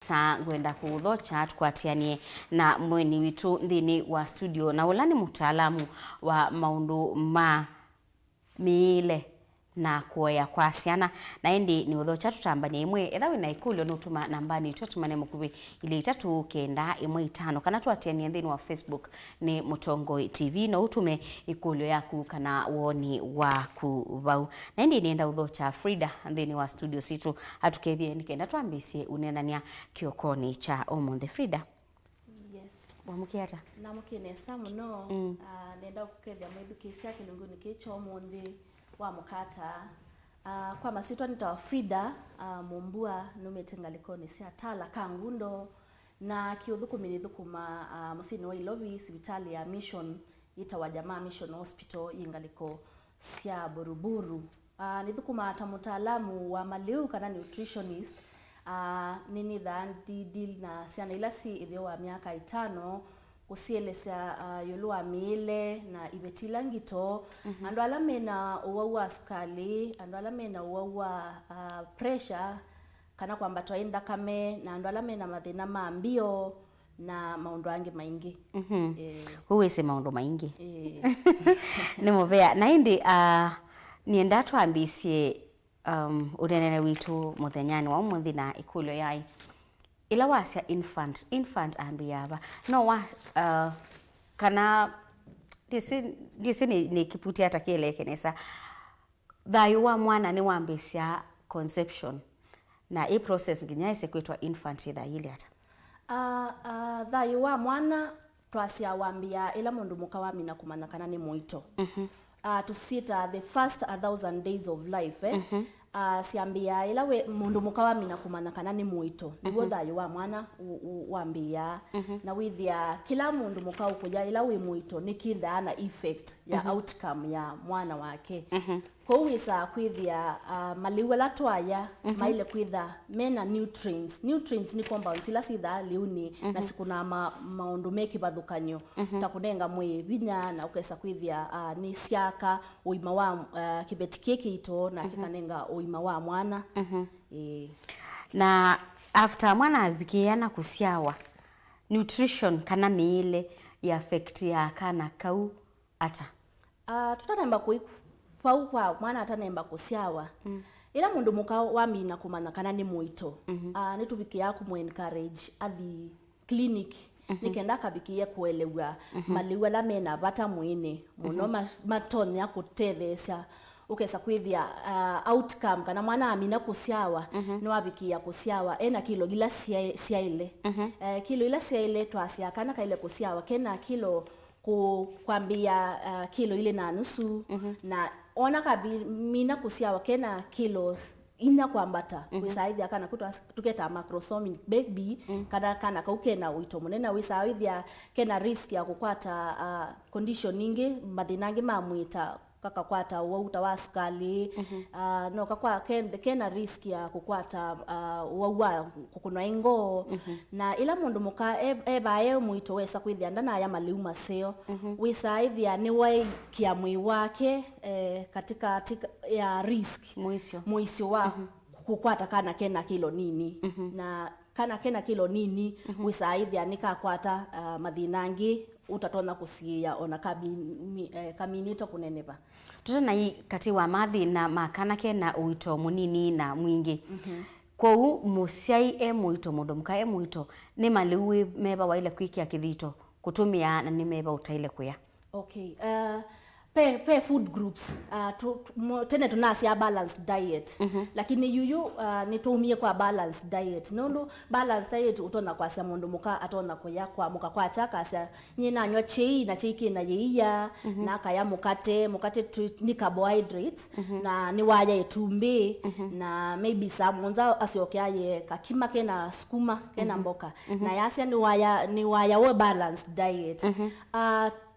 Sa gwenda kuudhocha tukwatianie na mweni witu ndini wa studio na ulani mutaalamu wa maundu ma Miile na Kuea kwa siana na indi ni udhocha tutambani imwe edhawe na ikulio nutuma nambani tutumane mukubi ili 395 kana tuatianie ndini wa Facebook ni Mutongoi TV na utume ikulio yaku kana woni wa kuvau na indi nienda udhocha FRIDAH ndini wa studio situ atukethie nikenda tuambisie unenania kiokoni cha omonde FRIDAH. Yes. Wamukiata? Namukinesa muno nenda kukethia mwibikisi ya kilunguni kicho omonde wa mukata kwa masitwa nita FRIDAH mumbua numetengalikoni sia tala kangundo na kiuthuku milithukuma musini wa ilobi sibitali ya mission ita wa jamaa mission hospital yingaliko sia buruburu nithukuma ta mutaalamu wa MALIU kana nutritionist nini dhandi deal na siana ilasi ithio wa miaka 5 kusielesa yolua Miile na ibetilangito andu ala mena uwawa sukali andu ala mena uwawa pressure kana kwamba twaenda kame na andu ala mena mathina ma mbio na maundu angi maingi huwese maundu maingi ni muvea na indi nienda twambisie unenene witu muthenyani wa umuthi na ikulio yai ila wasya infant ambiyaba no wa kana disi ni kiputi hata kielekenesa thayu wa mwana ni wambisya conception na hii process nginya ise kwitwa infant ida ile hata thayu wa mwana twasya wambia ila mundu muka wa mina kumanya kana ni muito to sit the first 1000 days of life siambia ila we mundu mukawa mina kumanya kana ni muito nigo thayu wa mwana wambia na withia kila mundu mukawa kuja ila we muito nikitha na effect ya outcome ya mwana wake kwa wisa kwithia maliu la twaya maile kwitha mena nutrients ni compounds ila sitha liuni na sikuna maundu meki bathukanyo takunenga mwe vinya na ukesa kwithia ni siaka uima wa kibeti keki ito na kikanenga uima wa mwana na after mwana abikiana kusiawa nutrition kana Miile ya affect ya kana kau ata tutanemba pau kwa mwana atanemba kusiawa ila mundu muka wa mina kumanya kana ni muito nitubikia ku encourage athi clinic nikenda kabikie kuelewa maliu la mena bata mwene muno matonya kutethesha ukesa kwithia outcome kana mwana amina kusiawa no abikia kusiawa ena kilo gila siaile kilo ila siaile twasia kana kaile kusiawa kena kilo kwambia kilo ile na nusu na ona kabi mina kusiawa kena kilos ina kwambata wisaithia kana kutwa tuketa macrosomic baby kana kaukena wito munena wisaithia kena risk ya kukwata condition nyingi mathinangi mamwita kaka kwata wauta wa sukali no kakwa kena risk ya kukwata wawa kukunwa ingo na ila mundu muka ebaye muito wesa kwithia ndana ya maliu maseo wisaithia ni wai kia mwi wake katika ya risk muisio wa kukwata kana kena kilo nini na kana kena kilo nini wisaithia nikakwata mathinangi utatona kusia ona kaminito kunenepa tutana hii kati wa mathi na makana kena uito munini na mwingi kwa musiai muito mundu muka muito ni maliu meba wa ile kwikia kithito kutumia na ni meba utaile kuya okay pe food groups tene tunasia balanced diet lakini yuyu nitumie kwa balanced diet nondo balanced diet utona kwa sia mundu muka atona kuya kwa muka kwa chaka sia nyina anywa chei na chiki na yeia na kaya mukate ni carbohydrates na ni waya etumbe na maybe samonza asiokiaye kakima kena skuma kena mboka na yasia ni waya we balanced diet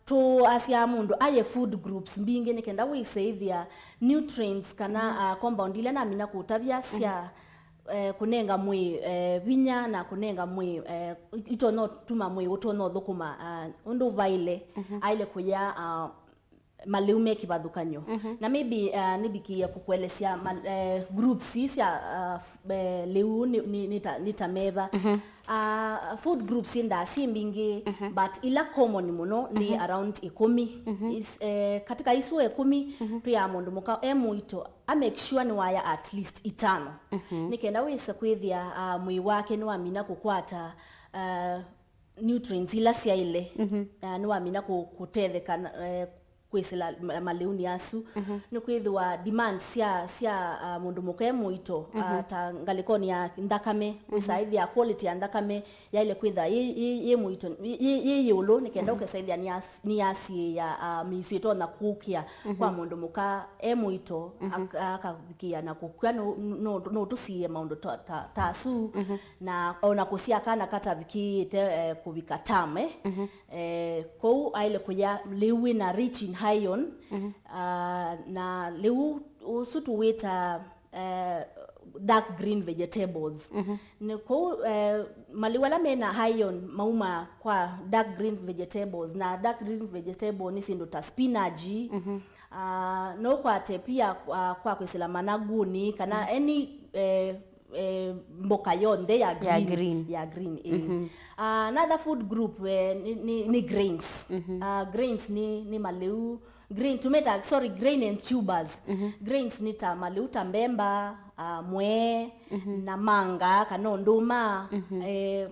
to asia mundu aye food groups mbingi nikenda wisaithia nutrients kana compound ile na mina kutabia sia kunenga mwi vinya na kunenga mwi itono tuma mwi utono thukuma undu baile aile kuya MALIU me kibadhukanyo na maybe nibikia kukuelezea groups cia liu nitameva food groups inda si mbingi but ila common muno ni around 10 katika isu 10 pia mundu muka muito make sure ni waya at least 5 nikenda wisa kwithia mwi wake ni wamina kukwata nutrients ila cia ile ni wamina kutetheka kwisila MALIU ni asu ni kwithwa demand cia mundu muke muito ta ngalikoni ya ndakame wisaithi ya quality ya ndakame ya ile kwitha ye muito ye yulu nikenda ukesaithia ni asi ya misito na kukia kwa mundu muka muito akabikia na kukua no tusie maundu tasu na ona kusia kana katabiki te kubika tame ko aile kuya liu na rich in iron na liu usutu weta dark green vegetables niko MALIU ala mena iron mauma kwa dark green vegetables na dark green vegetable ni sindo ta spinach no kwa te pia kwa kwisila managuni kana any mboka yonde ya green. Another food group ni grains. Grains ni MALIU grain grain and tubers. Grains ni ta MALIU tambemba mwe na manga kana nduma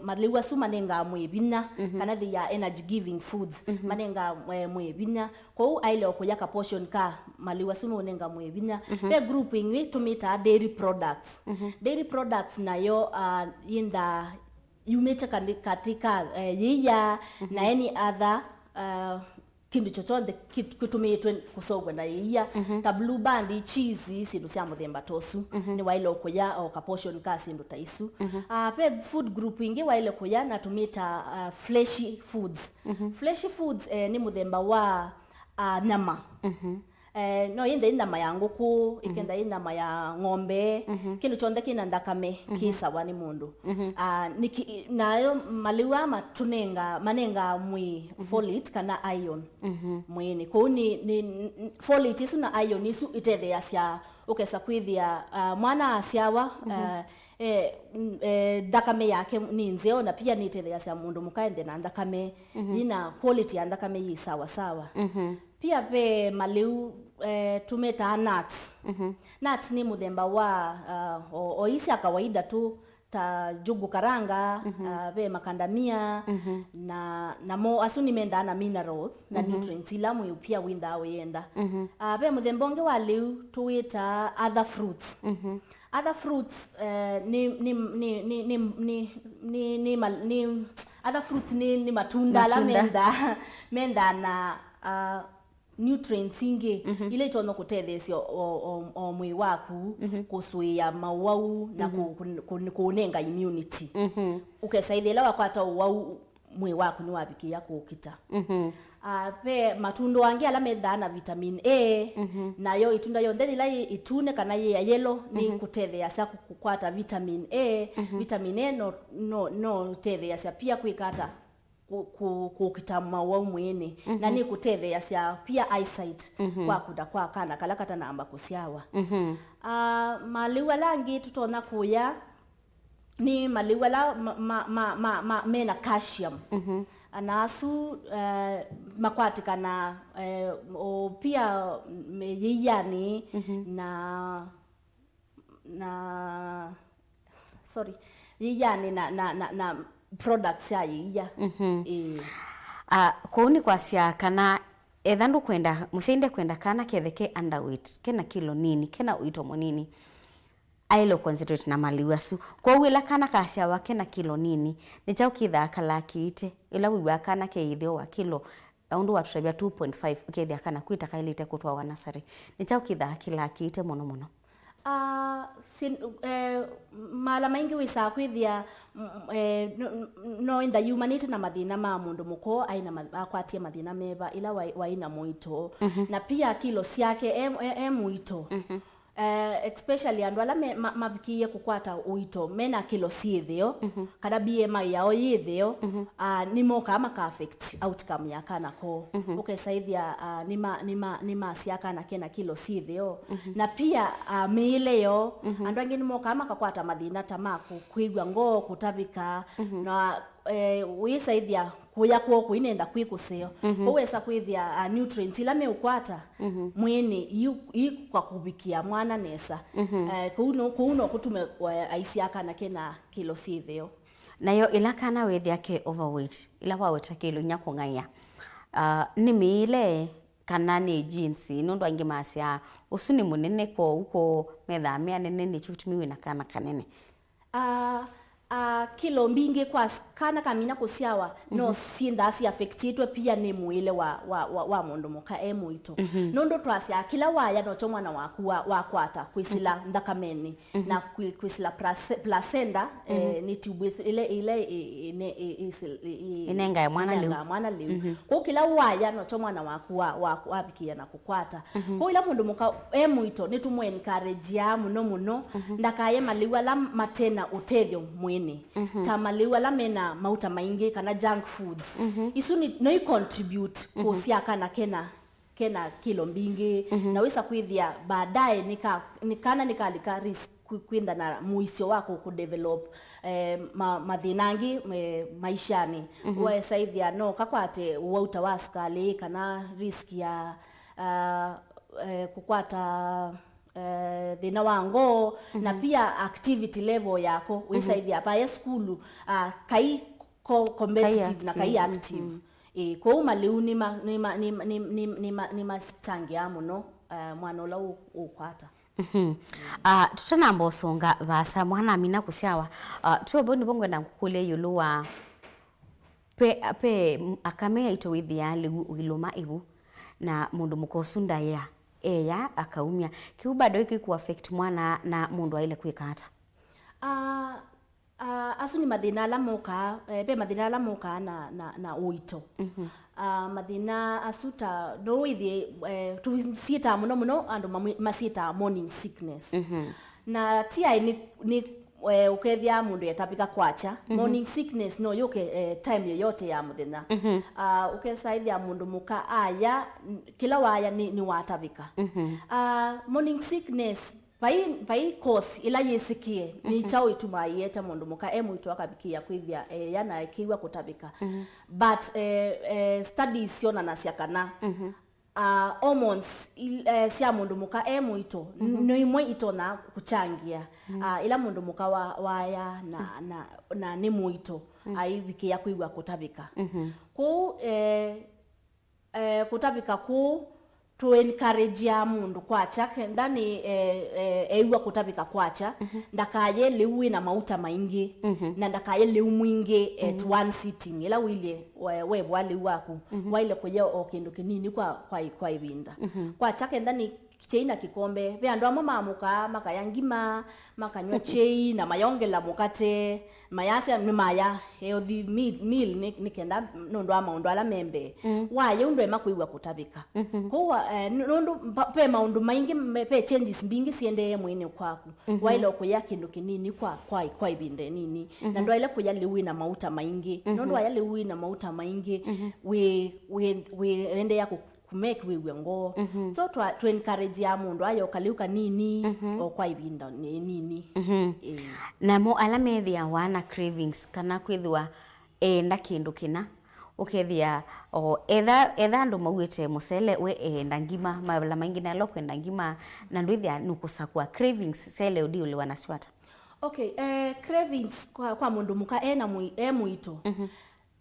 MALIU asu manenga mwebina kana they are energy giving foods manenga mwebina ko aile okuyaka portion ka MALIU asu nonenga mwebina be grouping we tumita dairy products dairy products nayo inda yumeta katika yiya na any other kindu chochote kitumitwe kusogwa na yiya ta blue band cheese sindu cia muthemba tosu ni waile okuya o ka portion ka sindu taisu pe food group ingi waile kuya na tumita fleshy foods fleshy foods ni muthemba wa nyama no yende nyama ya nguku ikenda nyama ya ng'ombe kindu chonde kina ndakame kisawa ni mundu nayo MALIU ama tunenga manenga mwi folate kana iron mwini ko ni folate isu na iron isu itethea cia ukesa kwithia mwana asiawa ndakame yake ni nzeo na pia ni itethea cia mundu mukaende na ndakame ina quality ya ndakame yi sawa sawa pia pe MALIU tumeta nuts nuts ni muthemba wa oisi kawaida tu ta jugu karanga pe makandamia na mo asuni menda na minerals na nutrients ila mwe pia winda wenda pe muthemba onge wa liu tuita other fruits other fruits other fruits ni matunda la menda na nutrients ingi ile itono kutethesio o mwi waku kusuia mawau na kuunenga immunity ukesaidhela wakwata wau mwi waku ni wabikia kukita pe matundo wangi ala medana vitamin A nayo itunda yonde ila itune kana ye ya yellow ni kutethea cia kukwata vitamin A vitamin A no tethea cia pia kuikata kukitama wa mwene na ni kutethea cia pia eyesight kwa kuda kwa kana kalakata na amba kusiawa MALIU alangi tutona kuya ni MALIU ala mena calcium anasu makwatika na pia yiyani na sorry yiyani na products ya yiya kuuni kwa sia kana ethandu kwenda musinde kwenda kana ketheke underweight kena kilo nini kena uito monini ailo concentrate na MALIU asu kwa wila kana kasia wake na kilo nini ni chao kitha kalaki ite ila wiwa kana ke ithio wa kilo aundu wa trebia 2.5 ukethia kana kuita kailite kutwa wanasari ni chao kitha kilaki ite mono mala maingi wisa kwithia no in the humanity na mathina ma mundu muko aina akwatie mathina meba ila waina muito na pia kilo ciake muito especially andu ala mabikie kukwata uito mena kilo sithio kana BMI yao yithio nimoka maka affect outcome ya kana ko ukesaithia nima siakana kena kilo sithio na pia miile yo andu angi nimoka maka kwata mathina tamaku kuigwa ngo kutabika na wisaithia kuya kwoko inenda kwikuseo uwesa kwithia nutrients ila me ukwata MUENI kwa kubikia mwana nesa kuno kutume aisi akana kena kilo sithio nayo ila kana wethia ke overweight ila waweta kilo nyakung'aya ni miile kana ni jeans nundu angi masia usuni munene kwa uko methamia nene ni chitumiwe na kana kanene kilo mbingi kwa kana kamina kusiawa no sinda si affectitwe pia ni muile wa mundu muka muito nondo twasia kila waya no chomwana wakwata kwisila ndakameni na kwisila placenta ni tube ile inenga ya mwana liu ko kila waya no chomwana wabikia na kukwata ko ila mundu muka muito ni tumu encourage ya muno ndakaye maliwa la matena utethio MUENI tamaliwa la mena mauta maingi kana junk foods isu ni contribute kusia kana kena kilo mbingi na wisa kwithia baadaye nikalika risk kwinda na muisio wako ku develop mathinangi maishani wasaithia no kakwate wauta wa sukali kana risk ya kukwata thina wango na pia activity level yako wisaithia hapa ya skulu kai competitive na kai active kwa maliu ni machangia muno mwana ula ukwata tutana mbosonga basa mwana amina kusiawa tuoboni bongo na kukule yuluwa pe akamea ito withia iluma ibu na mundu mukosunda ya akaumia kiu bado iki ku affect mwana na mundu aile kwikata asu ni mathina la moka pe mathina la moka na uito mathina asuta no withi tusieta muno andu masieta morning sickness na tia ni ukethia mundu yatapika kwacha morning sickness no yoke time yoyote ya muthenya ukesaithia mundu muka aya kila waya ni watapika morning sickness pai cause ila yesikie ni chao itumaiye cha mundu muka muito akabikia kwithia yana ikiwa kutabika but studies yona nasiakana hormones sia mundu muka muito no imwe itona kuchangia ila mundu muka waya na ni muito aibikia kwigwa kutabika ku kutabika ku to encourage ya mundu kwacha ndani eiwa kutabika kwacha ndakaye liwi na mauta maingi na ndakaye liwi mwingi at one sitting ila wile we bwali waku waile kuya okindu kinini kwa ibinda kwacha ndani kicheina kikombe be andu amo mamuka makayangima makanywa chei na mayongela mukate mayase maya healthy meal nikenda nondo ama ndo ala membe waye ndo emakuiwa kutabika ko nondo pe maundu maingi pe changes mbingi siende MUENI kwaku waile kuya kindu kinini kwa ibinde nini na ndo ile kuya liwi na mauta maingi nondo waya liwi na mauta maingi we ende yako kumake wewe ngo so to encourage ya mundu ayo kaliuka nini kwa ibinda nini namo alamethia wana cravings kana kwithwa enda kindu kina ukethia etha andu mauite musele we enda ngima mabala maingi na loko enda ngima na ndwithia nukusakwa cravings sele udi uli wanaswata okay cravings kwa mundu muka muito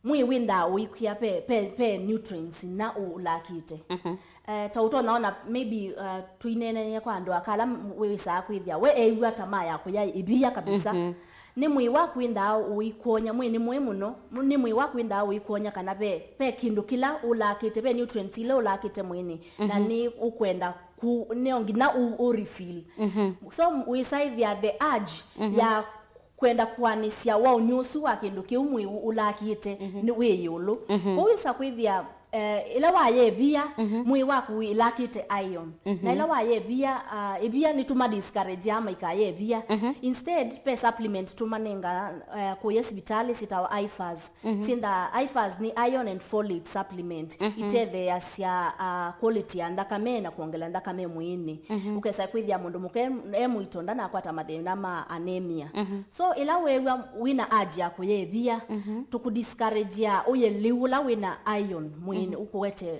mwi winda uikia pe nutrients na ulakite tauto naona maybe tuinene kwa ndo akala wewe saa kwithia we eigwa tamaa yako ya ibia kabisa ni mwi wakwinda uikonya mwi ni muhimu no ni mwi wakwinda uikonya kana pe kindu kila ulakite pe nutrients ile ulakite mwini na ni ukwenda ku neongi na refill so we say the urge ya kwenda kuanisia wao nyusu wa kindu kiumwe ulakite ni weyulu ko wisa kwithia ila waye bia mwi waku ilakite iron na ila waye bia ebia ni tuma discourage ama ikaye bia instead pe supplement tumanenga ku hospitali sita IFAS sinda IFAS ni iron and folate supplement ithethe asya quality andakame na kuongela ndakame muini ukesa kwithia mundu muke emuitonda na kwata mathina ma anemia so ila wewa wina aja kuye bia tukudiscourage ya uye liula wina iron muini ukuwete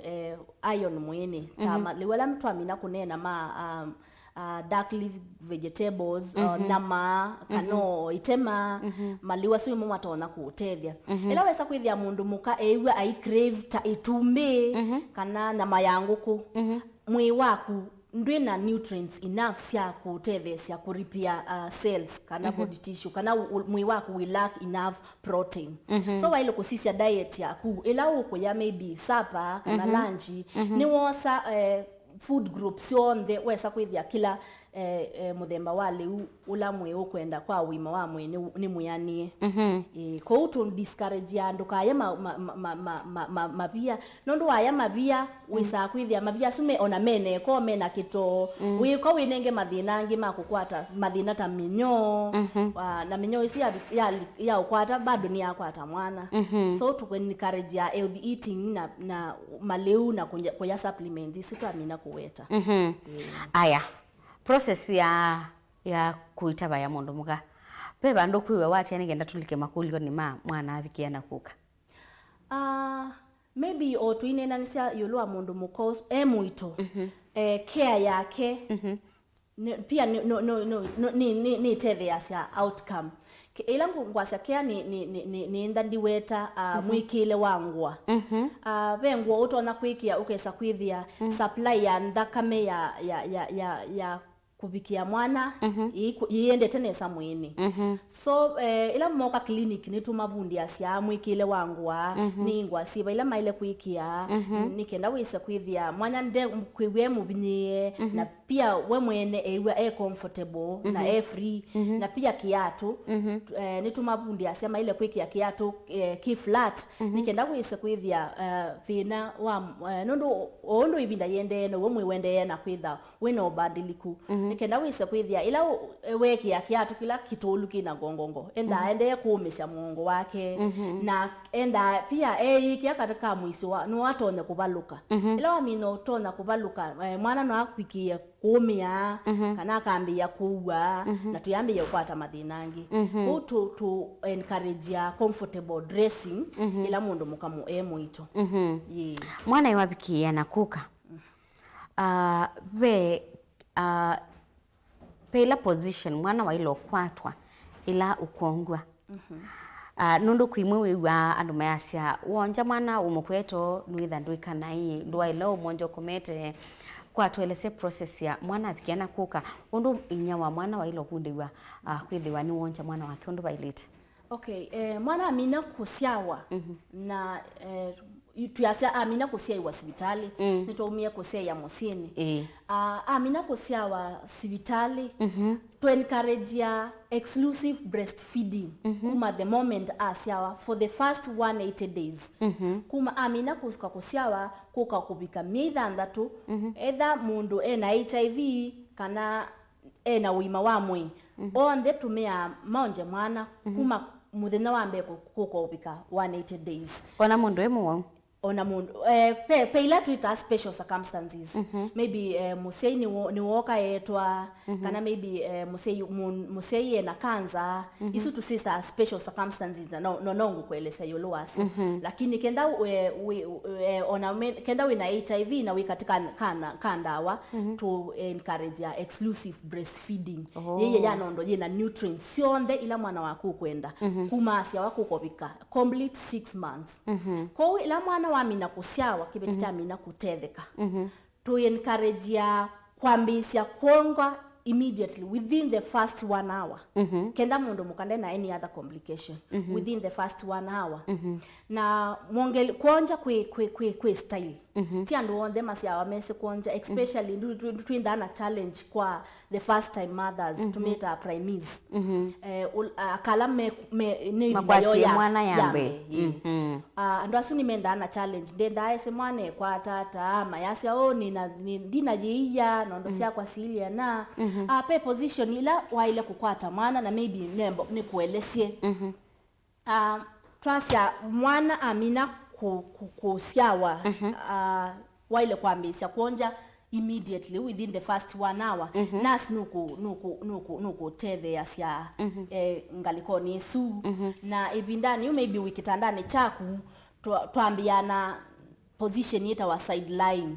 iron muini tama liwala mtu amina kunena ma dark leaf vegetables nama kano itema maliwa swi mama tona kuutethia ila wesa kwithia mundu muka ewa ai crave ta itumbe kana nama yanguku mwi waku ndwina nutrients enough sia kuutethia sia kuripia cells kana body tissue kana mwi waku we lack enough protein so waile kusisia diet yaku ila uko ya maybe supper kana lunch ni wosa food groups on the wesa kwithia kila muthemba wale ula mwe ukwenda kwa wima wa mwe ni muyanie ko utu discourage ya ndukaye mabia nondo waya mabia wisa kwithia mabia sume ona mene ko mena kito wiko winenge mathina ngi makukwata mathina ta minyo na minyo isi ya ukwata bado ni yakwata mwana so to encourage ya healthy eating na MALIU na kuya supplements isi tuamina kuweta aya process ya kuitaba ya mundu muga pe bandu kwiwe wati yani genda tulike makulio ni mwana avikia na kuka maybe o tuinena nisia yulwa mundu muko emuito care yake pia ni tethe asya outcome ila ngwasya care ni ndandiweta mwikile wangwa bengwa utona kwikia ukesa kwithia supply ya ndakame ya kubikia mwana iende tene samwini so ila moka clinic ni tumabundi asya mwikile wangwa ningwa siba ila maile kwikia nikenda wisa kwithia mwana nde kwiwe mubinyie na pia we mwene ewe comfortable na free na pia kiatu ni tumabundi asya maile kwikia kiatu ki flat nikenda wisa kwithia thina wa nondo ondo ibinda yende no we mwende na kwitha we no badiliku nikenda wisa kwithia ila weki ya kiatu kila kitolu kina gongongo enda ende kuumisya muongo wake na enda pia ikia katika mwisi wa no atone kubaluka ila wamino tona kubaluka mwana no akwikie kumia kana kambia kuwa na tuyambia kwata mathinangi to encourage ya comfortable dressing ila mundu mukamu emuito mwana iwabikia na kuka pela position mwana wa ilo kwatwa ila ukongwa nundu kwimwe wa andu mayasya wonja mwana umukweto nuitha ndwika nai ndwa ilo monjo komete kwa tuelese process ya mwana apikiana kuka undu inya wa mwana wa ilo kundiwa kwithiwa ni wonja mwana wake undu bailite mwana amina kusyawa na tuyasya amina kusia iwa hospitali nitumie kusia ya musini amina kusia wa hospitali to encourage ya exclusive breastfeeding kuma the moment asyawa for the first 180 days kuma amina kusiawa kuka kubika mithandatu either mundu ena HIV kana ena wima wa mwi onde tumia maonje mwana kuma muthenya wa mbere kuko ubika 180 days ona mundu emu ona mundu pe ila tuita special circumstances maybe musei ni woka etwa kana maybe musei na kanza isu tu sister special circumstances no nongo kueleza yolo wasu lakini kenda ona kenda we na HIV na we katika kandawa to encourage ya exclusive breastfeeding yeye yanondo ye na nutrients sionde ila mwana wako kwenda kumasia wako kobika complete 6 months kwa ila mwana wa mina kusyawa kibeti cha mina kutetheka to encourage ya kwambisya kuongwa immediately within the first 1 hour kenda mundu mukande na any other complication within the first 1 hour na mwongeli kuonja kwe style tiandu onde masyawa mese kuonja especially between the challenge kwa the first time mothers to meet our primees akala me ni makwati mwana yambe Andu asu ni menda na challenge ndenda ese mwane kwa tata mayasya ndina jiya nondo sia kwa silia na pe position ila waile kukwata mwana na maybe nembo ni kuelesie twasya mwana amina kusiawa waile kwambisya kuonja immediately within the first 1 hour nas nuku tethe asya ngalikoni isu na ibindani maybe wikitandani chaku twambiana position yeta wa sideline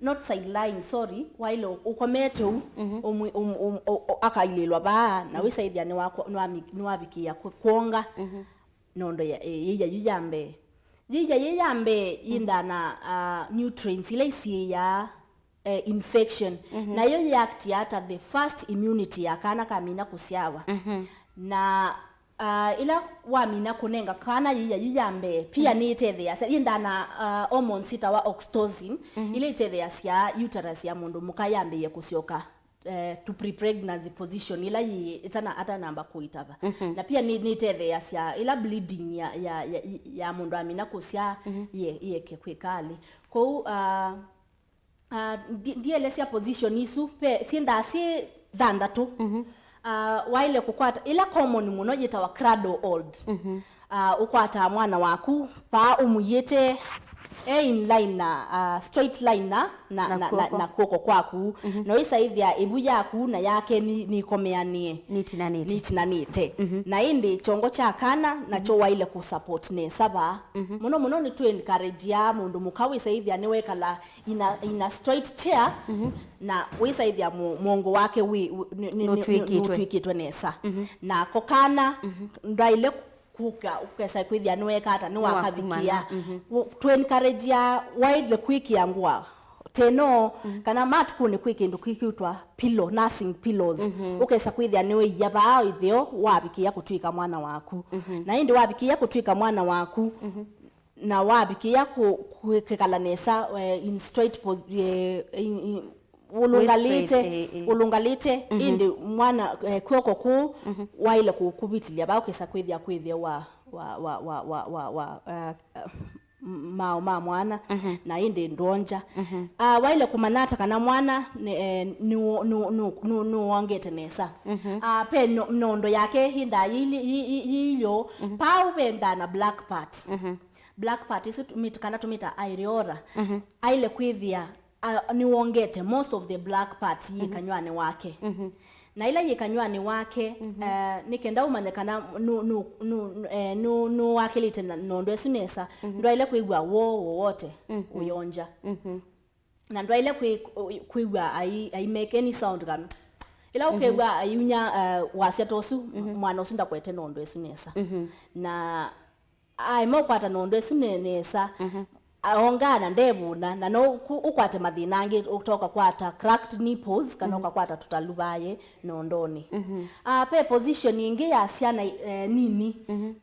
not sideline sorry waile ukomete akailelwa ba na wisaidya ni wabikia kuonga nondo ya yiyambe indana nutrients ile isi ya infection na yo yakti hata the first immunity yakana kamina kusiawa na ila wamina kunenga kana yiyambe pia ni tethe indana hormones itawa oxytocin ile tethe ya uterus ya mundu mukayambe ye kusioka to pre-pregnancy position ila itana ata namba kuitaba na pia ni tethe ya ila bleeding ya mundu amina kusia ye kwikali kwa DLS ya position isu pe sinda si zandatu waile kukwata ila common muno yeta wa cradle hold ukwata mwana waku pa umuyete in line na straight line na koko kwaku no isa ithia ibu yaku na yake ni komeanie nitinanite na indi chongo cha kana na cho waile ku support ne saba muno ni to encourage ya mundu mukawi isa ithia ni wekala ina straight chair na wisa ithia mongo wake nutwikitwe nesa na kokana ndaile kuka ukesa kwithia niweka hata ni wakabikia to encourage ya wide quick yangwa teno kana matu ni quick ndu kikitwa pillow nursing pillows ukesa kwithia niwe yaba ithio wabikia kutwika mwana waku na indi wabikia kutwika mwana waku na wabikia kukala nesa in straight ulungalite indi mwana kwoko ku waile kukubitilia ba ukesa kwithia wa mwana na indi ndonja waile kumanata kana mwana nuongete nesa pe nondo yake hinda hilo pa ubenda na black part isu tumita aeriora aile kwithia niwongete most of the black part yikanywani wake na ila yikanywani wake nikenda umanyekana nu wakilite nondo esunesa ndo ile kuigwa wote uyonja na ndo ile kuigwa I make any sound kam ila ukegwa ayunya wasetosu mwana usunda kwete nondo esunesa na mo kwata nondo esunesa aongana ndebuna na no ukwate madhinangi utoka kwata cracked nipples kana ukakwata tutalubaye nondoni pe position ingi ya siana nini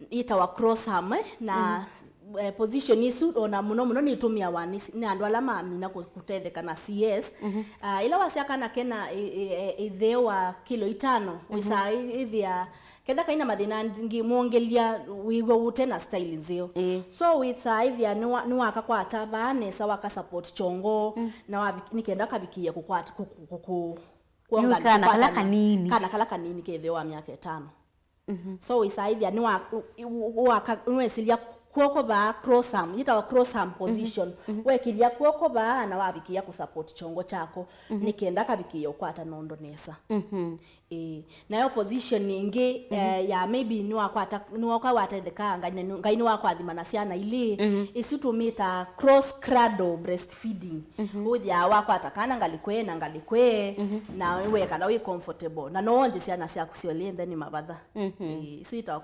ita wa cross arm na position isu ona muno nitumia wani ni andu alama amina kutetheka na CS ila wasia kana kena itheo kilo 5 wisa ithia kenda kaina madina ngi muongelia wiwe ute na style nzio so with ithia ni wakakwata bane sawa ka support chongo na nikenda kabikia kukwata kana kala kanini ketheo wa miaka 5 so with ithia ni wesilia kuoko ba cross arm yita cross arm position wekilia kuoko ba na wabikia ku support chongo chako nikenda kabikia ukwata nondo nesa na yo position ingi ya maybe ni wakwata theka ngaini wakwathima na ciana ili isutumita cross cradle breastfeeding uthia wakwata kana ngalikwe na wewe kana we comfortable na no onje ciana cia kuciolie then mabatha isuita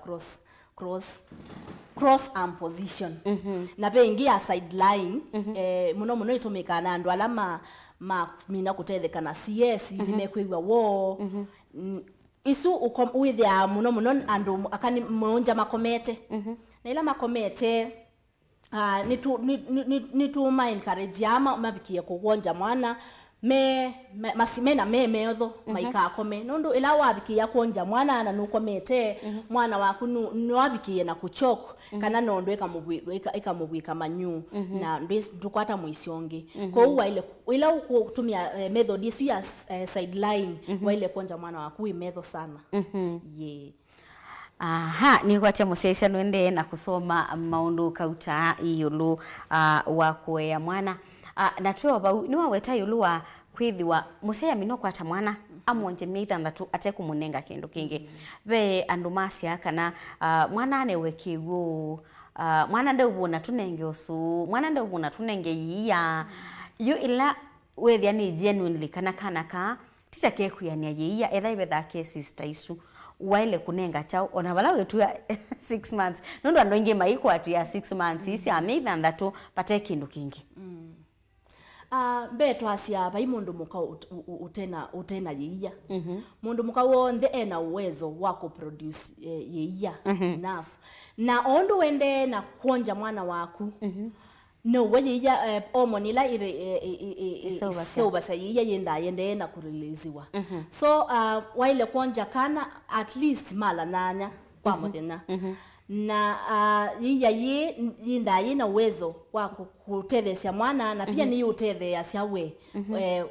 cross arm position na bengi ya sideline muno itumika na andu alama mina kutetheka na CS imekwigwa wo isu uithia muno andu akani monja makomete na ila makomete nitu encourage ama mabikie kugonja mwana masimena metho maikakome nundu ila wabikia kuonja mwana na nukomete mwana waku nwabikie na kuchok kana nondo ikamubwika manyu na ndukwata muisiongi ko uwa ila kutumia method isu ya sideline waile kuonja mwana waku imetho sana Aha, ni kwatia musesia nwende na kusoma maundu kauta iyulu wa kuea mwana. Na tuwe wabau, niwa weta iyulu wa kwithiwa museya mino kwata mwana amuonje meitha ndatu ate kumunenga kindu kingi. Ve andu masia kana mwana anewe kiwu, mwana nde ubuna tunenge osu, mwana nde ubuna tunenge yiya. Yu ila wethia ni genuinely kana ka tita keku ya niya yiya edha ibetha cases taisu. Waile kunenga chao ona bala wetu ya 6 months nondo ando inge maiko ati ya 6 months isi ameitha ndatu pate kindu kingi beto asia bai mundu muka utena yiya mundu muka wonde ena uwezo wako produce yiya enough na ondo wende na kuonja mwana waku no waje ya omonila silver yiya yenda yende na kureleziwa so waile kuonja kana at least mala nanya pamoja na yiya yinda yina uwezo wa kutethesia mwana na pia ni utethe asiawe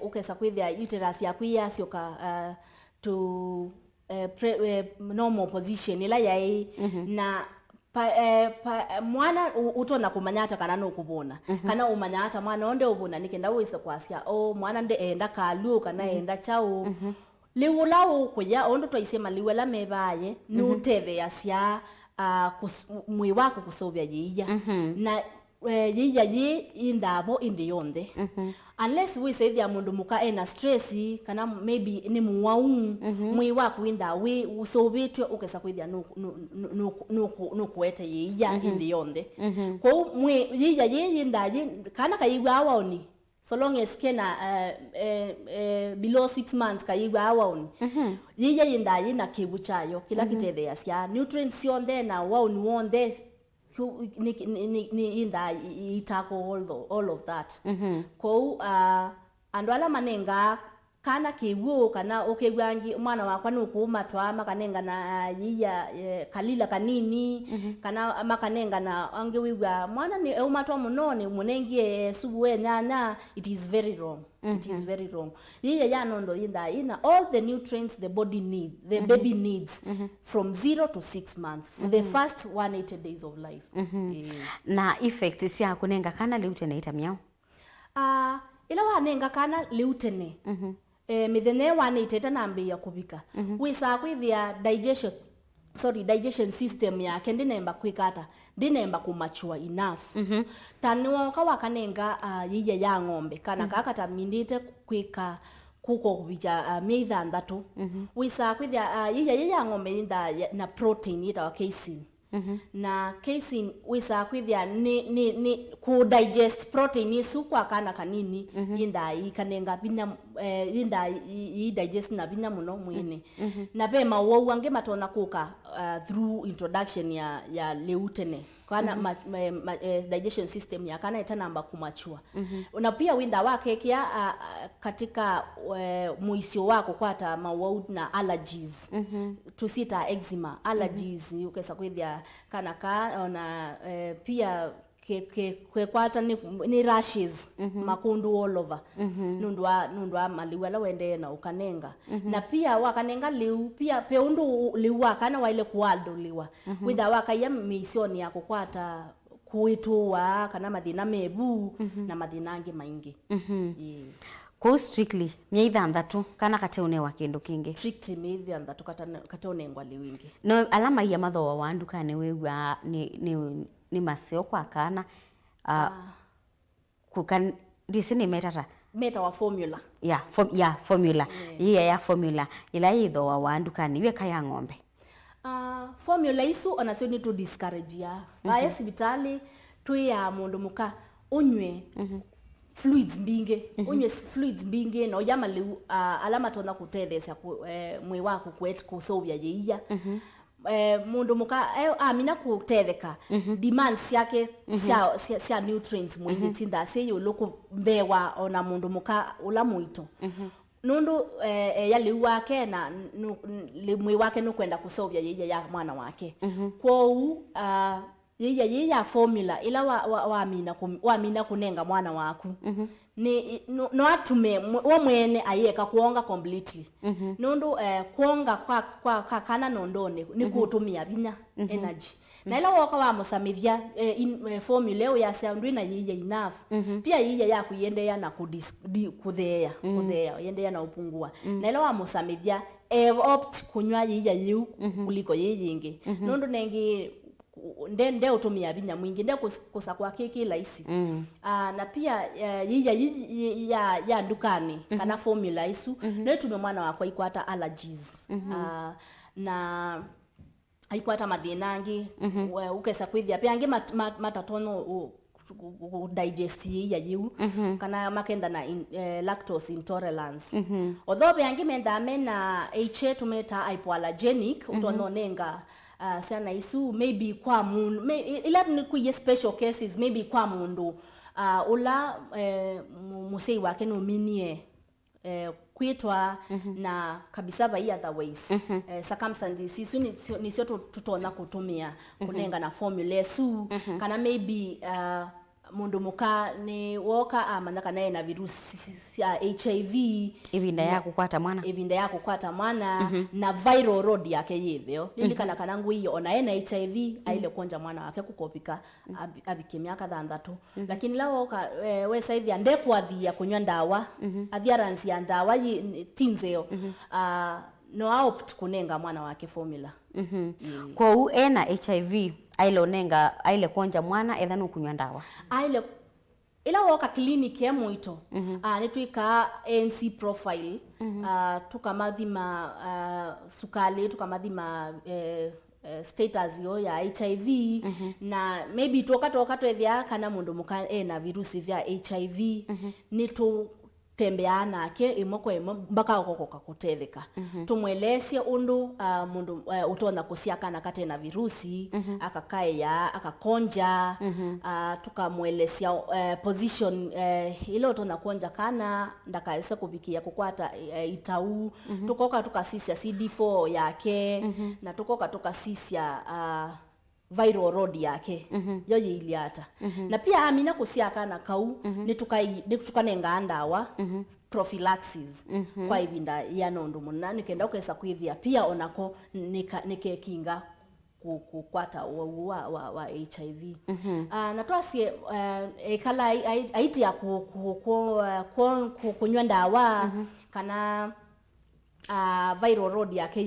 ukesa kwithia uterus ya kwia sioka to normal position ila yai na mwana utona kumanyata kana no kubona kana umanyata mwana onde ubona nikenda wisa kwasia mwana nde enda kalu kana enda chao liulawo kuya ondo twaisema liwela mebaye nuteve asia mwi wako kusovya yiya na yiya indabo indi yonde unless we say the mundu muka ena stress kana maybe ni muwau mwi wako indawe usovitwe ukesa kwithia no kuete yiya indi yonde ko mwi yiya indaje kana kayigwa awoni so long as kena below 6 months kayigwa awoni yiya indaje na kibuchayo kila kitethea sia nutrients yonde na wao ni wonde ni inda itako all of that ko andwala manenga kana kiwu kana okegwangi mwana wakwa nukuma twama kanenga na yiya kalila kanini kana makanenga na angewiwa mwana ni umatwa munone munengie subuwe nyanya it is very wrong it is very wrong yiya yanondo inda ina all the nutrients the body need the baby needs from 0 to 6 months for the first 180 days of life na effect sia kunenga kana liutene itamyao ila wanenga kana liutene mithene wane iteta nambi ya kubika wisa kwithia digestion system yake ndinemba kwikata ndinemba kumachua enough tanwa ka wakanenga yiya ya ng'ombe kana kakata mindite kwika kuko kubicha meitha ndatu wisa kwithia yiya ya ng'ombe inda na protein ita casein na casein wisa kwithia ni ku digest protein isu kwa kana kanini inda ikanenga binya inda i digest na binya muno mwini na bema wo wange matona kuka through introduction ya leutene kana digestion system ya kana itanamba kumachua na pia winda wake kia katika muisio wako kwata mawau na allergies tusita eczema allergies ukesa kwithia kana ona pia kwata ni rashes makundu all over nundwa maliwala wende na ukanenga na pia wakanenga liu pia peundu liwa kana waile kualdo liwa witha wakaya misioni yako kwata kuituwa kana madina mebu na madina ange maingi ko strictly meitha ndatu kana kateune wa kindu kingi strictly meitha ndatu kateune ngwa liwingi no alama ya matho wa wandu kana wewa ni maseo kwa kana kukan disini meta wa formula formula ya formula ila itho wa wandu kana we kaya ng'ombe formula isu ona sio ni to discourage ya aya sibitali tu ya mundu muka unywe fluids mbinge no yamali alama tona kutethesia mwi wako kwet kusovya yiya mundu muka amina kutetheka demands yake cia nutrients mwili tinda seyo loko mbewa ona mundu muka ula muito nundu yali wake na limwe wake no kwenda kusovya yeye ya mwana wake kwou yeye ya formula ila waamina kunenga mwana waku ni no atume wa mwene ayeka kuonga completely nundu kuonga kwa kana nondone ni kutumia binya energy na ila woka wa musamithia formula ya sound na yeye enough pia yeye ya kuyendea na kuthea yendea na upungua na ila wa musamithia opt kunywa yeye yu kuliko yeye ingi nundu nengi nde utumia binya mwingi nde kusa kwa keki laisi na pia ya dukani kana formula isu ndio tume mwana wako ikwata allergies na aikwata madinangi ukesa kwithia pia ange matatono digest ya yu kana makenda na lactose intolerance although pia ange menda na HA tumeta hypoallergenic utononenga sana isu maybe kwa mundu ila ni kuye special cases maybe kwa mundu ula musei wake no minie kwitwa na kabisa by otherwise circumstances isu ni sio tutona kutumia kunenga na formula su kana maybe mundu muka ni woka amana kana na virusi ya HIV ibinda ya kukwata mwana na viral load yake yivyo lilikana kana nguiyo ona ena HIV aile konja mwana wake kukopika abike miaka 3 lakini la woka we saithi ande kwathia kunywa ndawa adherence ya ndawa tinzeo no opt kunenga mwana wake formula kwa u ena HIV aile konja mwana ethanu kunywa ndawa aile ila woka clinic ya muito nituika ANC profile tukamathima sukali tukamathima status yo ya HIV na maybe toka twethia kana mundu muka na virusi vya HIV nitu tembea nake imoko mpaka ukokoka kutetheka tumwelesie undu mundu utona kusiaka na kate na virusi akakaya akakonja tukamwelesia position ile utona konja kana ndakaisa kubikia kukwata itau tukoka tukasisia CD4 yake na tukoka tukasisia viral load yake yoye iliata na pia amina kusiaka na kau nitukanenga ndawa prophylaxis kwa ibinda ya nondu munana nikenda ukesa kwithia pia onako nikekinga kukwata wa HIV na twasie kala aiti ya kunywa ndawa kana viral load yake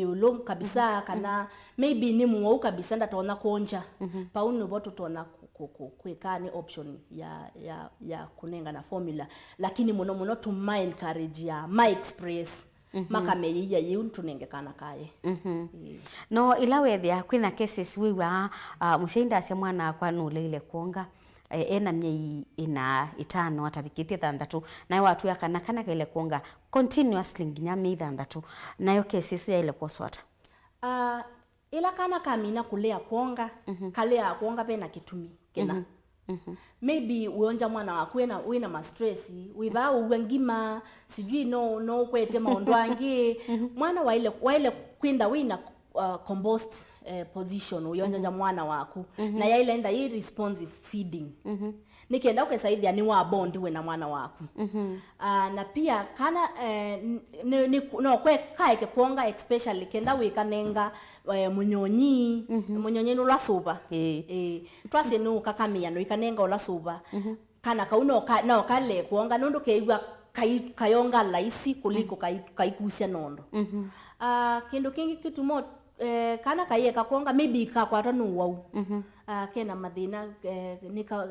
yulum kabisa kana maybe ni muo kabisa ndatona konja pauni boto tona kwekani option ya kunenga na formula lakini muno to my encourage ya my express makameyiya yuntunenge kana kaye no ilawethia kwina cases wiwa museinda cia mwana kwa nuleile kuonga ena myei ina 5 atabikitie 3 nayo watu ya kana kele kuonga continuously nginya myei 3 nayo cases ya ile koswata ila kana kamina kulea kuonga kalea kuonga pena kitumi kena maybe uonja mwana wako wina ma stress wiba uwengima sijui no kwete maondo angi mwana waile kwinda wina compost position uyonja mwana wako na yaile enda hii responsive feeding nikienda ukesaidia ni wa bond we na mwana wako na pia kana no kwe kaike kuonga especially kenda wikanenga munyonyi nula suba twase no kakamia no ikanenga ola suba kana kauno no kale kuonga nundu keigwa kayonga laisi kuliko kaikusia nondo kindu kingi kitumo kana kayeka kuonga maybe kakwata no wau kena madina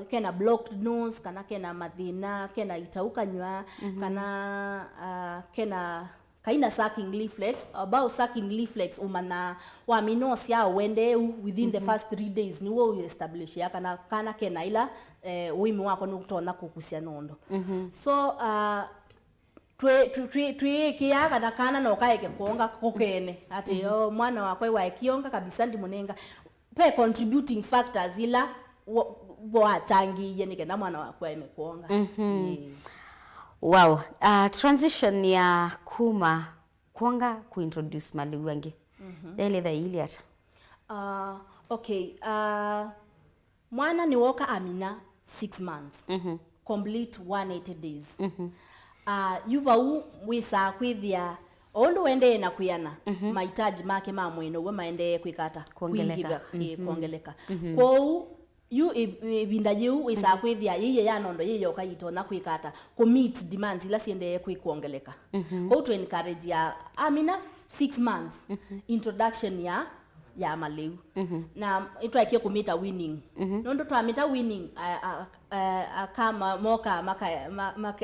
kena blocked nose kana kena madina kena itauka nywa kana kena kaina sucking reflex about sucking reflex umana wa minos ya wende within the first 3 days ni wo establish ya kana kena ila wimi wako nukutona kukusia nondo so twe kiaga na kana no kaeke kuonga kokene ati mwana wakwe wa kionga kabisa ndi munenga pe contributing factors ila bo changi yenike na mwana wakwe imekuonga. Wow, transition ya kuonga kuintroduce MALIU wangi ile da ili ata okay, mwana ni woka amina 6 months complete 180 days yuba wisa kwithia ondo wende na kuyana mahitaji make ma mweno we maende kwikata kuongeleka kwa yu ibinda yu wisa kwithia yiye ya nondo yiye okayito na kwikata ku meet demands ila siende kwikuongeleka kwa to encourage ya amina 6 months introduction ya MALIU na itu akie kumita winning nondo twamita winning kama moka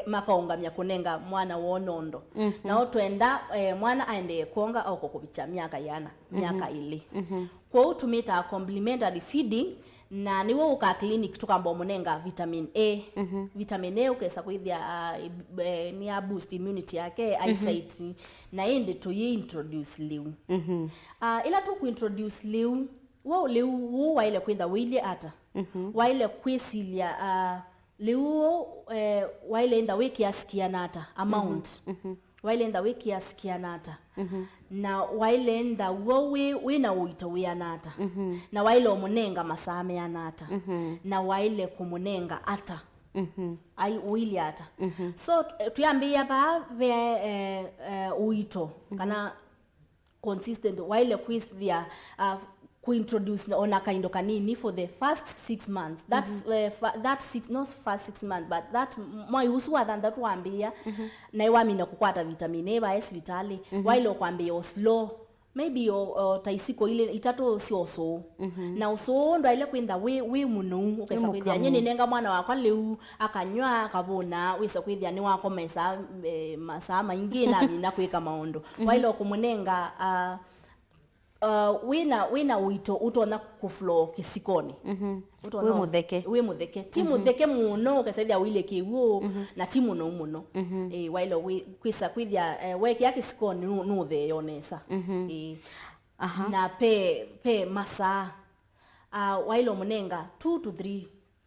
makaungamya kunenga mwana wonondo na otwenda mwana aende kuonga au kukubicha miaka yana miaka ile kwa utumita complementary feeding na niwe uka clinic tukamba munenga vitamin A vitamin A ukesa kuithia ni a boost immunity yake eyesight na ende to introduce liu ila tu kuintroduce liu liu waile kwenda wile ata waile kwesilia liu waile enda wiki asikia nata amount waile enda wiki asikia nata na waile enda we na uito we anata na waile omunenga masame anata na waile kumunenga ata ai uili ata so tuyambia ba uito kana consistent waile kwithia kuintroduce on a kind of kanini for the first 6 months that's that six, not first 6 months but that more uswa than that wambia na iwamina kukwata vitamin A ba S vitali while kwambia slow maybe taisiko ile itato si oso na oso ndo ile kwenda we muno ukesa kwithia nyene nenga mwana wakwa leu akanywa akabona wisa kwithia ni wako mesa masaa maingi na bina kwika maondo while kumunenga wina uito utona ku flow kisikoni we mutheke timu theke muno kasaidi awile kiwo na timu no muno while we kwisa kwithia weki yake sikoni no the yonesa na pe masa while munenga 2 to 3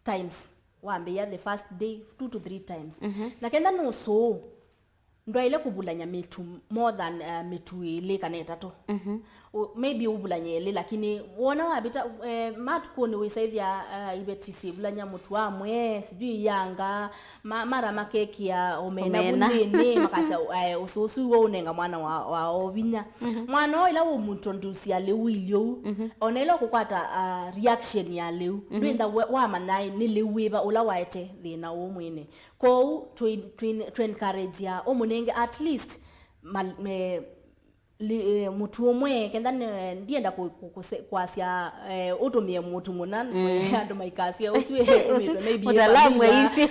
times wambia the first day 2 to 3 times na kenda no so ndo ile kubulanya mitu more than mitu ile kana tatu maybe ubulanya ile lakini wona wabita matukoni wisaithia ibetisi bulanya mutu amwe sijui yanga mara makeki ya omena bunene makasa ususu wo unenga mwana wa obinya mwana ila wo mutondusi ya lewilio onela kukwata reaction ya lew ndinda wa manai ni lewiba ula waete thina wo mwene ko to encourage ya omunenge at least mutu omwe kenda ndienda kwasia utumie mutu munani ando maikasia uswe maybe mutaalamu isi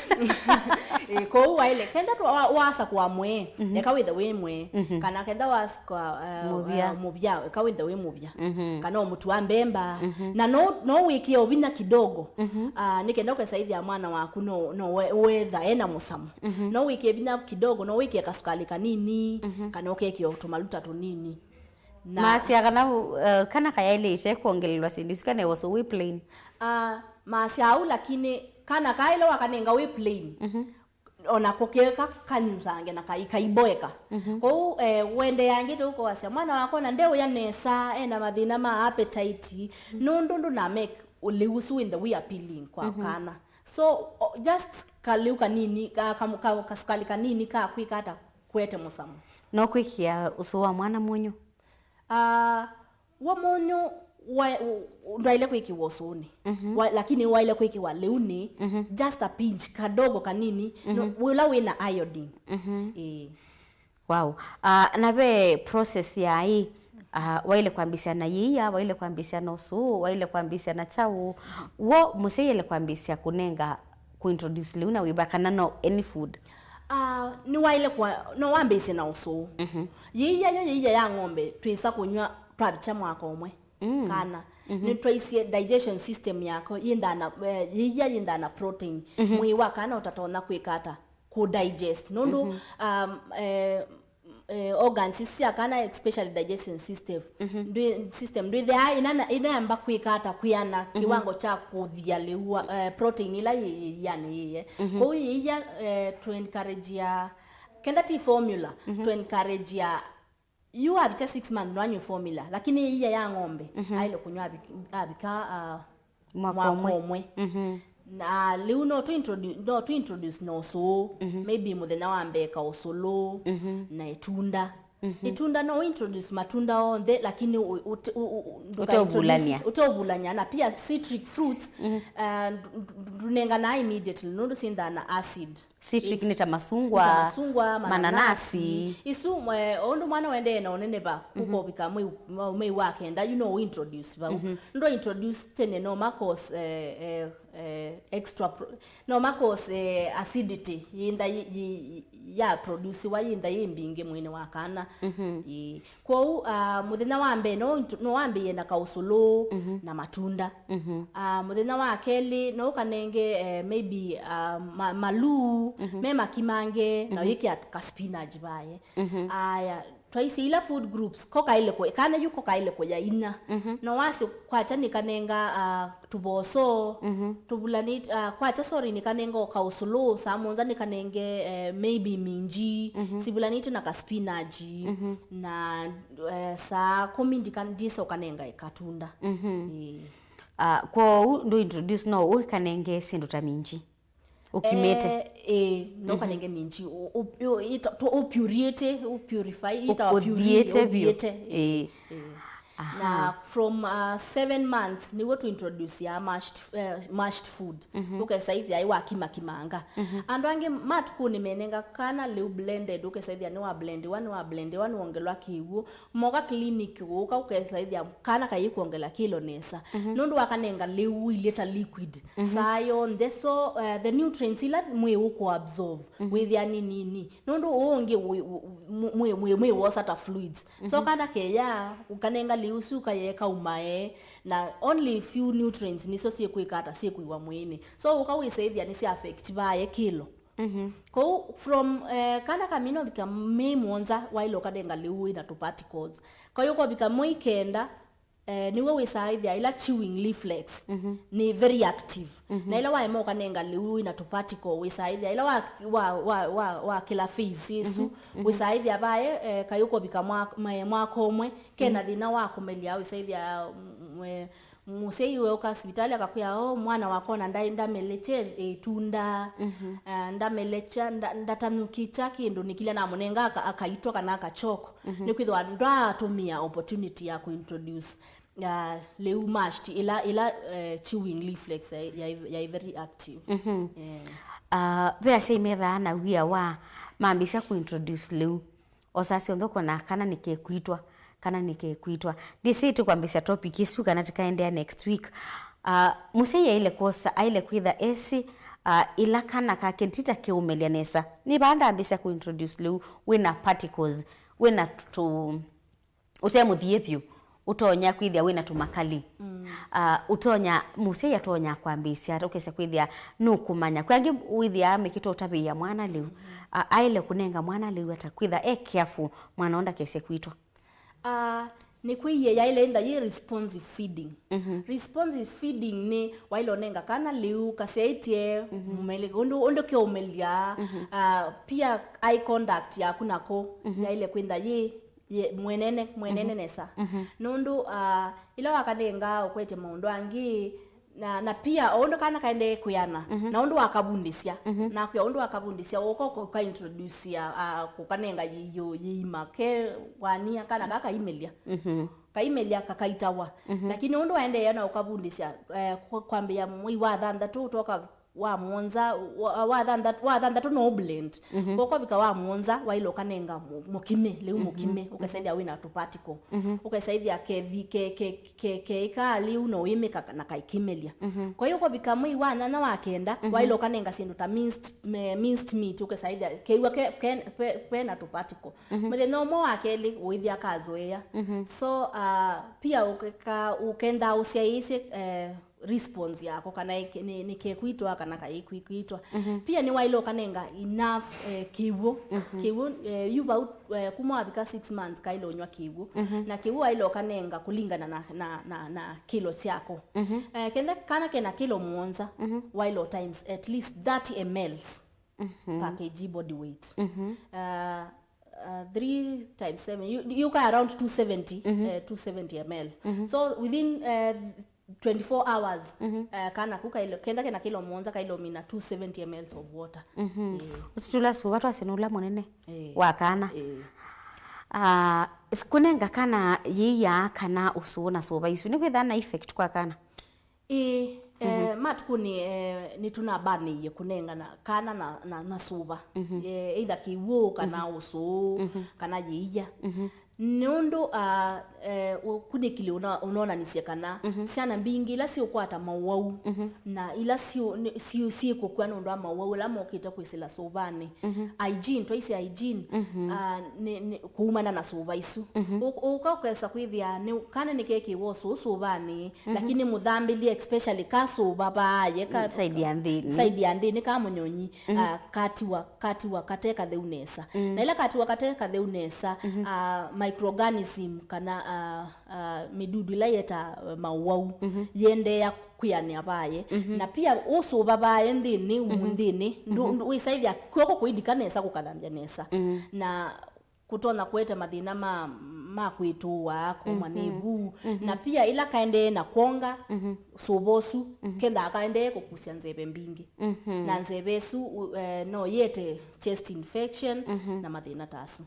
ko waile kenda to wasa kwa mwe eka with the way mwe kana kenda was kwa mubya eka with the way mubya kana mutu ambemba na no wiki obina kidogo nikenda kwa saidi ya mwana waku no weather ena musamu no wiki bina kidogo no wiki akasukali kanini kana okeki otumaluta tonini na masia kana kaya ile ishe kuongelelwa sindisikane was we plain masia au lakini kana kailo wakanenga we plain ona kokeka kanyusange na kaikaiboeka ko wende yange to ko asia mwana wako na ndeo ya nesa enda madhina ma appetite nundu na make uliusu in the way appealing kwa kana so just kaliuka nini kasukali kanini ka kwikata kwete musamu no kwikia usuwa mwana munyu wa munyu ndaile kwiki wosoni lakini waile kwiki wa leuni just a pinch kadogo kanini wila wina iodine wow na be process ya hii waile kwambisia na yiya waile kwambisia na usu waile kwambisia na chau wo museyele kwambisia kunenga kuintroduce leuna wibakana no any food ni waile kwa no wambese na usu yiya ya ng'ombe twisa kunywa prabicha mwako omwe kana ni twaisi digestion system yako yindana yiya yindana protein mwiwa kana utatona kwikata ku digest nondo organs isia kana especially digestion system ndwe there inaamba kuikata kuyana kiwango cha kuthialewa protein ila yani kwa hiyo to encourage ya kenda ti formula to encourage ya you have just 6 months no formula lakini hii ya ng'ombe aile kunywa abika mwakomwe na liu no to introduce no so maybe muthenya wa mbeka osolo na itunda no introduce matunda on the lakini utobulanya na pia citric fruits runenga na immediately no sinda na acid citric ni masungwa mananasi isu ondo mwana wende na onene ba kuko bika mwe wake and you know introduce ba ndo introduce tene no makos extra no makos acidity yinda ya produce wa yinda yimbinge mwene wakana kwa muthenya wa mbe no wambe yenda kausulu na matunda muthenya wa keli no kanenge maybe malu mema kimange na wiki ka spinach baye aya twaisi ila food groups koka ile ko kana yuko ka ile ko ya ina no wasi kwacha nikanenga tuboso tubulani kwacha sorry nikanenga ka usulu samonza nikanenge maybe minji sibulanite na ka spinach na sa komindi kandiso kanenga ikatunda kwa ndo introduce no ukanenge sindu ta minji ukimete no kanenge minji o purify na from 7 months ni what to introduce ya mashed food okay saizi ya wa kimanga and wange matku ni menenga kana le blended okay saizi ya ni wa blend wanu ongelwa kiwu moga clinic uka okay saizi ya kana kai kuongela kilo nesa nondu wakanenga le ileta liquid sayo ndeso the nutrients ila mwe uko absorb with ya nini nondu onge mwe wasata fluids so kana keya ukanenga liusuka yeka umae na only few nutrients niso sie kuikata sie kuiwa mwene so ukawisaidia ni si affect bae kilo ko from kana kamino bika memonza wailo kadenga liu na to particles kwa hiyo kwa bika moikenda niwe wisaidia ila chewing reflex ni very active na ila wa moka nenga liu na to particle wisaidia ila wa kila phase yesu wisaidia bae kayuko bika mwakomwe kena thina wa kumelia wisaidia musei we oka hospitali akakuya mwana wako na ndameleche tunda ndamelecha ndatanukita kindu nikile na munenga akaitwa kana akachoko nikwithwa ndatumia opportunity ya kuintroduce leu mashed ila chewing reflex ya very active vea sei metha na wia wa mambisa kuintroduce leu osasi ondoko na kana nikekuitwa disitu kwambisha topic isu kana tikaendea next week musei ile kosa ile kwitha esi ila kana ka kentita keumelia nesa ni banda ambisa kuintroduce leu wina particles wina to utemuthiethio utonya kwithia wina tumakali utonya musei atonya kwambisia ukesa kwithia nukumanya kwangi withia mikito utabia mwana leu aile kunenga mwana leu atakwitha careful mwana onda kese kuitwa ni kuiye ya ile enda ye responsive feeding responsive feeding ni wailo nenga kana liu kaseitie mumele ondo ke umelia pia eye contact ya kunako ya ile kwenda ye mwenene nesa nondo ila wakanenga okwete maondo angi na pia ondo kana kaende kuyana na ondo wakabundisia na kuya ondo wakabundisia oko ka introduce ya kukanenga yiyo yimake wania kana kaka email kaimelia kakaitawa lakini ondo waende yana ukabundisia kwambia mwi wa thanda tu toka wa monza wa thanda tu no blend boko bika wa monza wa ilo kanenga mukime leu mukime ukasaidia wina to particle ukasaidia ke kali uno imeka na kaikimelia kwa hiyo kwa bika mwi wa na wakenda wa ilo kanenga sindu ta minced meat ukasaidia keiwa ke na to particle mele no mo akeli uithia kazoea so pia ukenda usiaise response yako kana ni kekuitwa kana kaikuitwa pia ni wailo kanenga enough kiwo yuba kuma bika 6 months kailo nywa kiwo na kiwo wailo kanenga kulingana na kilo yako kenda kana kena kilo muonza wailo times at least 30 ml per kg body weight 3 times 7 you got around 270 ml so within 24 hours kana kuka ilo kenda kilo monza kailo mina 270 ml of water usitula so watu asinula monene wakana sikunenga kana yiya kana usuna soba isu ni kwithana effect kwa kana matukuni ni tuna bani ye kunenga na kana na suba either kiwo kana uso kana yiya Nundu kunikili unaona nisiekana sana mbingi ila si ukwata mawau na ila si kukua nundu wa mawau la mokita kwisila sobani hygiene twaisi hygiene kuumana na soba isu ukakwesa kwithia kana nikeki woso sobani lakini mudhambilie especially kasoba baye ka side ya ndini kama munyonyi kati wa kateka theunesa na ila kati wa kateka theunesa microorganism kana midudu ila yeta mawau yende ya kuyane abaye na pia uso babaye ndini undini ndu wisaidia kwoko kuidikanesa kukadanjanesa na kutona kwete madhina ma kwituwa kumanibu na pia ila kaende na konga sobosu kenda kaende kukusia nzebe mbingi na nzebesu no yete chest infection na madhina tasu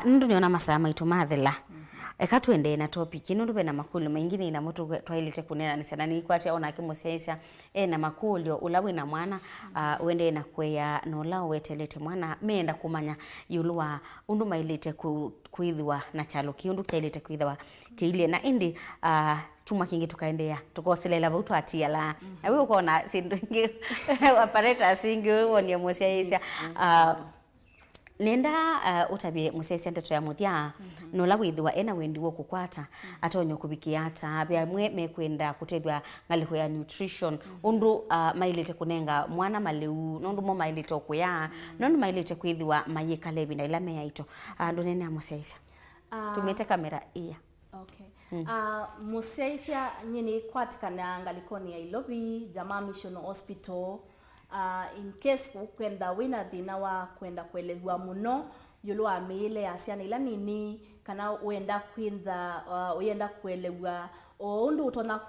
ndu niona masaa maitu mathela ekatwende na topic nundu bena makulu mengine ina mutu twailite kunena ni sana ni kwati ona kimusiaisa na makulio ulawe na mwana wende na Kuea no lao wetelete mwana meenda kumanya yulwa undu mailite kuithwa na chalo kiundu kailite kuithwa kiile na indi chuma kingi tukaendea tukoselela butu atia la na wewe ukoona sindu ngi apparatus singi wonie musiaisa nenda utabie musesia nteto ya muthia no la withwa ena wendi wo kukwata atonyo kubikiata bya mekwenda kutebya ngaliho ya nutrition undu mailite kunenga mwana MALIU nondu mo mailite okuya nondu mailite kwithwa mayika lebi na ilame yaito ndo nene amusesia tumete kamera iya okay musesia nyini kwatikana ngalikoni ya ilobi Jamaa Mission Hospital in case ukenda wina thina wa kwenda kuelewa muno yulu wa Miile asiana ila nini kana uenda kwinda uenda kuelewa undu utona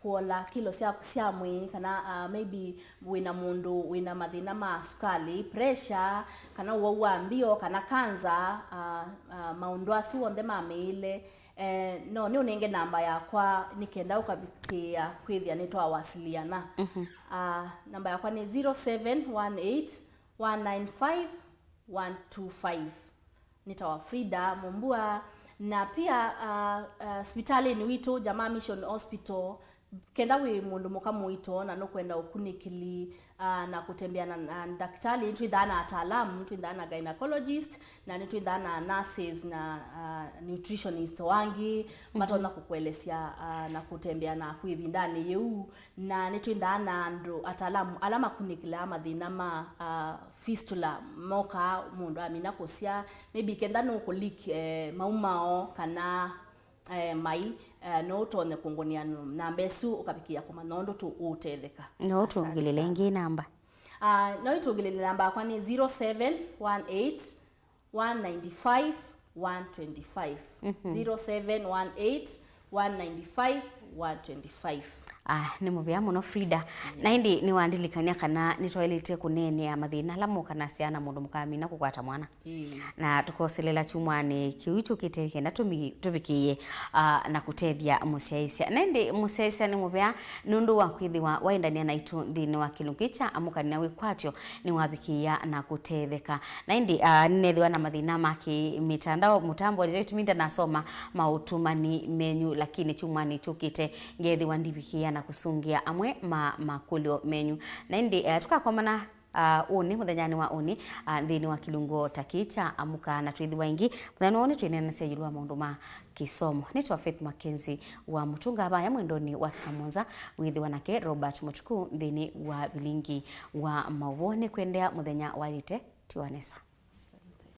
kuola kilo cia mwi kana maybe wina mundu wina mathina ma sukali pressure kana uwa mbio kana kanza maundu asu onde ma Miile no ni unenge namba yakwa nikenda ukabikia kwithia nitwa wasiliana namba yakwa ni 0718 195 125 nitawa FRIDAH Mumbua na pia hospitali ni WITU Jamaa Mission Hospital kenda we mundu muka muito na no kwenda ukunikili na kutembea na daktari nitu idhana ataalamu nitu idhana gynecologist na nitu idhana nurses na nutritionist wangi matona kukuelezea na kutembea na kuivi ndani yeu na nitu idhana ndo ataalamu alama kunikila madhina ma fistula moka mundu amina kosia maybe kenda no kulik maumao kana mai no tone kungonia na mbesu ukapikia kuma nondo tu utetheka no tungilele ingi namba no tungilele namba kwa ni 0718 195 125 0718 195 125 ni mubia muno FRIDAH na indi ni wandilikania kana nitwailite kunene ya mathina lamu kana siana mundu mukamina kukwata mwana na tukoselela chumwani kiwitu kiteke na tubikiye na kutethia musiaisia na indi musiaisia ni mubia nundu wa kwithiwa waindania na itu thini wa kilungicha amukania wikwatio ni wabikia na kutetheka na indi nethiwa na mathina maki mitandao mutambo ile tuminda nasoma mautumani menyu lakini chumwani chukite ngethiwa ndibikia na kusungia amwe makulio menyu na indi tukakomana uni muthenyani wa uni thini wa kilungo takicha amuka na twithi waingi muthenya uni twinena sejilwa maundu ma kisomo ni twa Faith Mackenzie wa mutunga baya mwendoni wa Samonza withi wanake Robert Mutuku thini wa bilingi wa mawone kwendea muthenya wa rite tiwanesa.